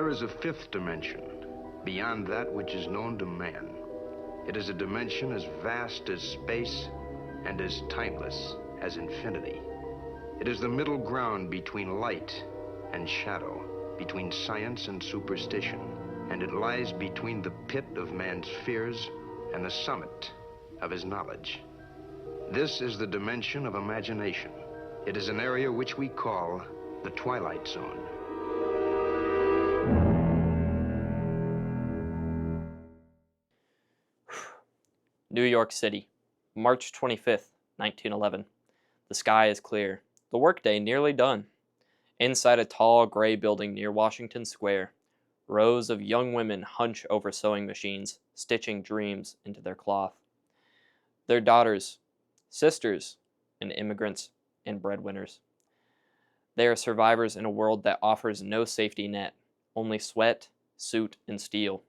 There is a fifth dimension, beyond that which is known to man. It is a dimension as vast as space and as timeless as infinity. It is the middle ground between light and shadow, between science and superstition, and it lies between the pit of man's fears and the summit of his knowledge. This is the dimension of imagination. It is an area which we call the Twilight Zone. New York City, March 25th, 1911. The sky is clear. The workday nearly done. Inside a tall gray building near Washington Square, rows of young women hunch over sewing machines, stitching dreams into their cloth. Their daughters, sisters, and immigrants and breadwinners. They are survivors in a world that offers no safety net, only sweat, soot, and steel.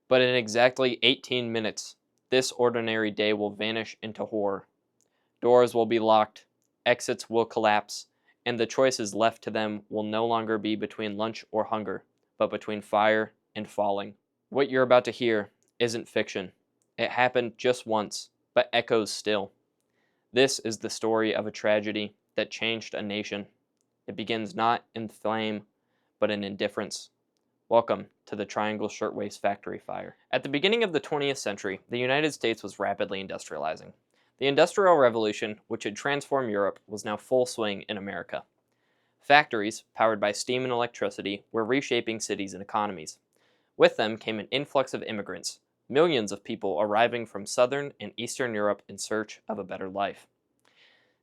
But in exactly 18 minutes, this ordinary day will vanish into horror. Doors will be locked, exits will collapse, and the choices left to them will no longer be between lunch or hunger, but between fire and falling. What you're about to hear isn't fiction. It happened just once, but echoes still. This is the story of a tragedy that changed a nation. It begins not in flame, but in indifference. Welcome to the Triangle Shirtwaist Factory Fire. At the beginning of the 20th century, the United States was rapidly industrializing. The Industrial Revolution, which had transformed Europe, was now full swing in America. Factories, powered by steam and electricity, were reshaping cities and economies. With them came an influx of immigrants, millions of people arriving from Southern and Eastern Europe in search of a better life.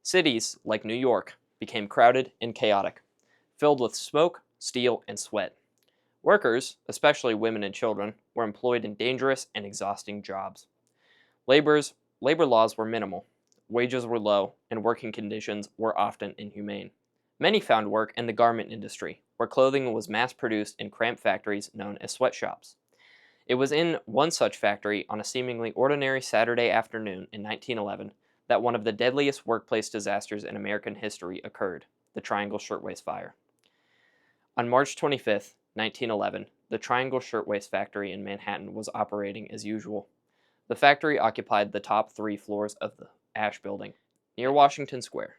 Cities, like New York, became crowded and chaotic, filled with smoke, steel, and sweat. Workers, especially women and children, were employed in dangerous and exhausting jobs. Labor laws were minimal, wages were low, and working conditions were often inhumane. Many found work in the garment industry, where clothing was mass-produced in cramped factories known as sweatshops. It was in one such factory on a seemingly ordinary Saturday afternoon in 1911 that one of the deadliest workplace disasters in American history occurred, the Triangle Shirtwaist Fire. On March 25th, 1911, the Triangle Shirtwaist Factory in Manhattan was operating as usual. The factory occupied the top 3 floors of the Ash Building, near Washington Square.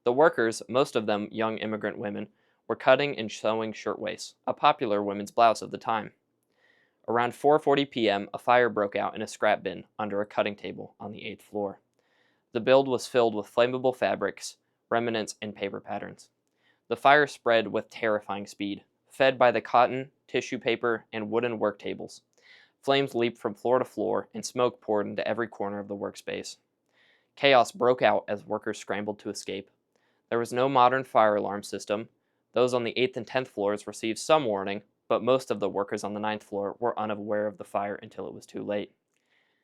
The workers, most of them young immigrant women, were cutting and sewing shirtwaists, a popular women's blouse of the time. Around 4:40 p.m., a fire broke out in a scrap bin under a cutting table on the 8th floor. The build was filled with flammable fabrics, remnants, and paper patterns. The fire spread with terrifying speed, fed by the cotton, tissue paper, and wooden work tables. Flames leaped from floor to floor, and smoke poured into every corner of the workspace. Chaos broke out as workers scrambled to escape. There was no modern fire alarm system. Those on the 8th and 10th floors received some warning, but most of the workers on the 9th floor were unaware of the fire until it was too late.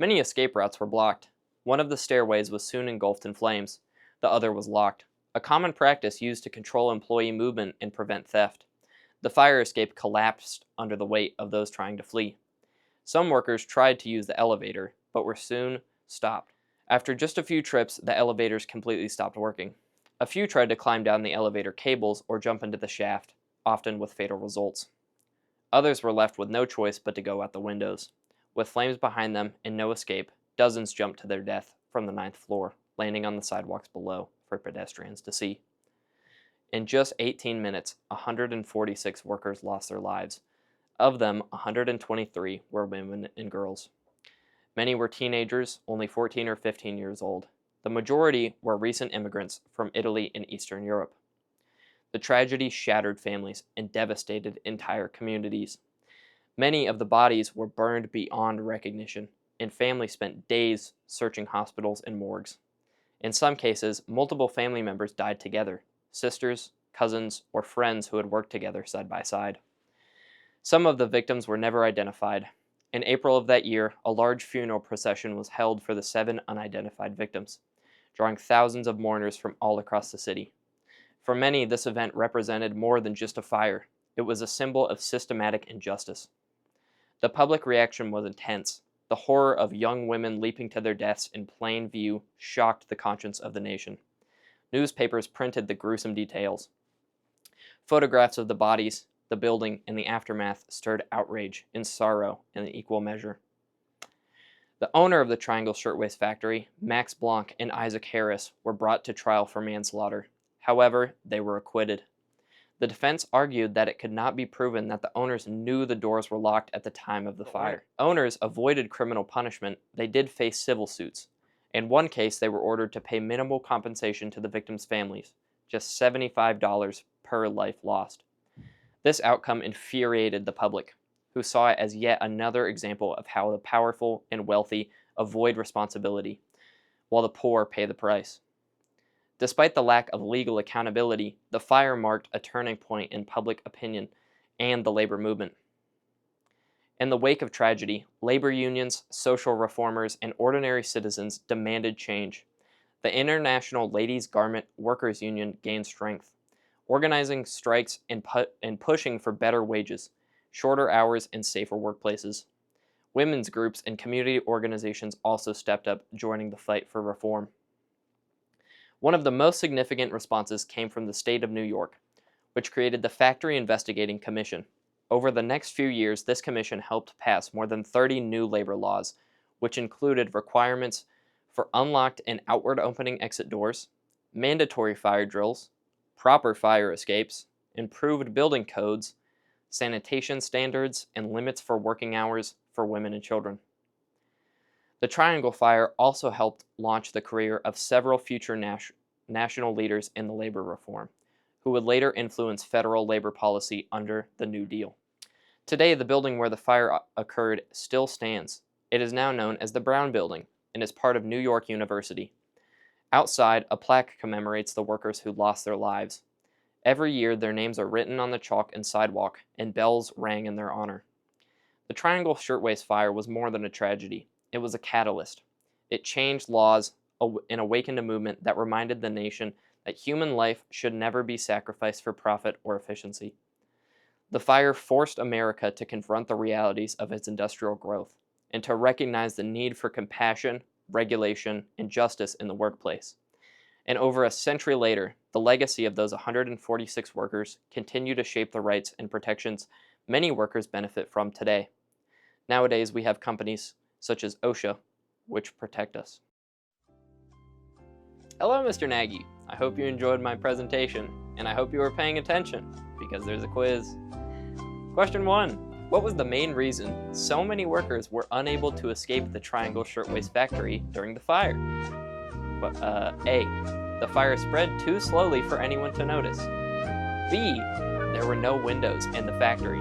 Many escape routes were blocked. One of the stairways was soon engulfed in flames. The other was locked, a common practice used to control employee movement and prevent theft. The fire escape collapsed under the weight of those trying to flee. Some workers tried to use the elevator, but were soon stopped. After just a few trips, the elevators completely stopped working. A few tried to climb down the elevator cables or jump into the shaft, often with fatal results. Others were left with no choice but to go out the windows. With flames behind them and no escape, dozens jumped to their death from the 9th floor, landing on the sidewalks below for pedestrians to see. In just 18 minutes, 146 workers lost their lives. Of them, 123 were women and girls. Many were teenagers, only 14 or 15 years old. The majority were recent immigrants from Italy and Eastern Europe. The tragedy shattered families and devastated entire communities. Many of the bodies were burned beyond recognition, and families spent days searching hospitals and morgues. In some cases, multiple family members died together, sisters, cousins, or friends who had worked together side by side. Some of the victims were never identified. In April of that year, a large funeral procession was held for the 7 unidentified victims, drawing thousands of mourners from all across the city. For many, this event represented more than just a fire. It was a symbol of systematic injustice. The public reaction was intense. The horror of young women leaping to their deaths in plain view shocked the conscience of the nation. Newspapers printed the gruesome details. Photographs of the bodies, the building and the aftermath stirred outrage and sorrow in equal measure. The owner of the Triangle Shirtwaist Factory, Max Blanc and Isaac Harris, were brought to trial for manslaughter. However, they were acquitted. The defense argued that it could not be proven that the owners knew the doors were locked at the time of the fire. Owners avoided criminal punishment. They did face civil suits. In one case, they were ordered to pay minimal compensation to the victims' families, just $75 per life lost. This outcome infuriated the public, who saw it as yet another example of how the powerful and wealthy avoid responsibility, while the poor pay the price. Despite the lack of legal accountability, the fire marked a turning point in public opinion and the labor movement. In the wake of tragedy, labor unions, social reformers, and ordinary citizens demanded change. The International Ladies' Garment Workers Union gained strength, organizing strikes and pushing for better wages, shorter hours, and safer workplaces. Women's groups and community organizations also stepped up, joining the fight for reform. One of the most significant responses came from the state of New York, which created the Factory Investigating Commission. Over the next few years, this commission helped pass more than 30 new labor laws, which included requirements for unlocked and outward opening exit doors, mandatory fire drills, proper fire escapes, improved building codes, sanitation standards, and limits for working hours for women and children. The Triangle Fire also helped launch the career of several future national leaders in the labor reform, who would later influence federal labor policy under the New Deal. Today, the building where the fire occurred still stands. It is now known as the Brown Building and is part of New York University. Outside, a plaque commemorates the workers who lost their lives. Every year, their names are written on the chalk and sidewalk, and bells rang in their honor. The Triangle Shirtwaist Fire was more than a tragedy. It was a catalyst. It changed laws and awakened a movement that reminded the nation that human life should never be sacrificed for profit or efficiency. The fire forced America to confront the realities of its industrial growth and to recognize the need for compassion, regulation, and justice in the workplace. And over a century later, the legacy of those 146 workers continue to shape the rights and protections many workers benefit from today. Nowadays, we have companies such as OSHA, which protect us. Hello, Mr. Nagy. I hope you enjoyed my presentation, and I hope you were paying attention, because there's a quiz. Question 1. What was the main reason so many workers were unable to escape the Triangle Shirtwaist Factory during the fire? A. The fire spread too slowly for anyone to notice. B. There were no windows in the factory.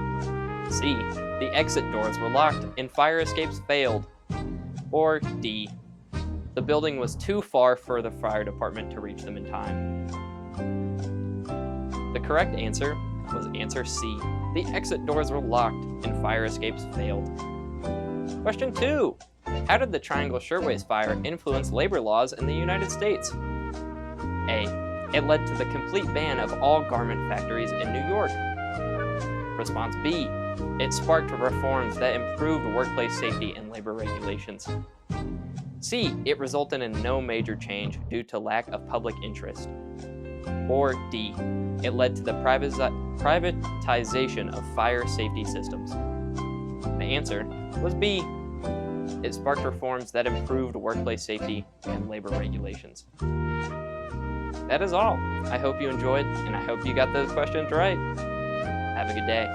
C. The exit doors were locked and fire escapes failed. Or D. The building was too far for the fire department to reach them in time. The correct answer was answer C. The exit doors were locked and fire escapes failed. Question 2. How did the Triangle Shirtwaist Fire influence labor laws in the United States? A. It led to the complete ban of all garment factories in New York. Response B. It sparked reforms that improved workplace safety and labor regulations. C. It resulted in no major change due to lack of public interest. Or D. It led to the privatization of fire safety systems. The answer was B. It sparked reforms that improved workplace safety and labor regulations. That is all. I hope you enjoyed, and I hope you got those questions right. Have a good day.